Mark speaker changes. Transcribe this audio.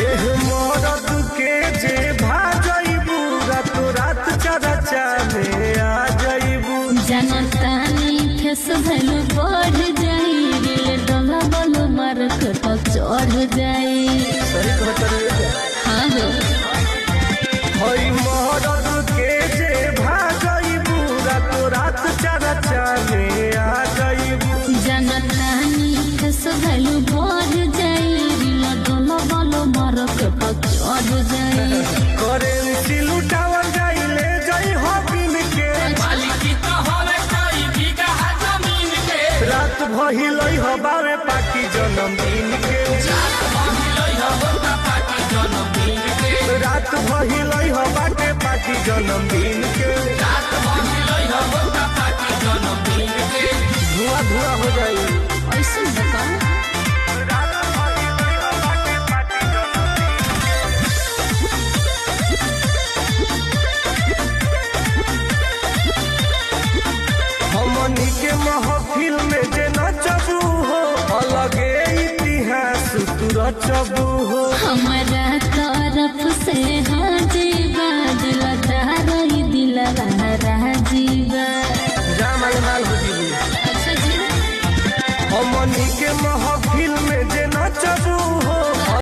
Speaker 1: एह मरद के जे भाजइबू रातो रात चरचा में आ जइबू।
Speaker 2: जनतानी फेस भैलू बढ़ जाई रे डोला बोलो मार्क तो चढ़ जाई।
Speaker 1: सही कहत रे।
Speaker 2: हाँ हो
Speaker 1: हई मरद के जे भाजइबू रातो रात चरचा में आ जइबू।
Speaker 2: जनतानी फेस भैलू बढ़ जाई रे डोला बोलो मार्क तो चढ़ जाई।
Speaker 1: करेंसी लुटावल जाई ले जाई हो बिन के।
Speaker 3: मालिकी तो होवे कोई बीघा जमीन के।
Speaker 1: रात भइलई हो बावे पाकी जन्मदिन के।
Speaker 3: रात भइलई हो गोटा पाकी जन्मदिन के।
Speaker 1: रात भइलई हो बाटे पाकी जन्मदिन के।
Speaker 3: रात भइलई हो गोटा पाकी जन्मदिन के।
Speaker 1: धुआं धुआं हो जाई।
Speaker 2: ऐसे बताओ
Speaker 1: रात भइलई हो बाटे पाकी हमनी के महफिल में जे नचबू हो अलगे इतिहास तू रचबू हो।
Speaker 2: हमारा तरफ से हाजीबा दिलदार दिलवारा जीवा।
Speaker 1: जा माल माल हो जीबू।
Speaker 2: अच्छा जी
Speaker 1: हमनी के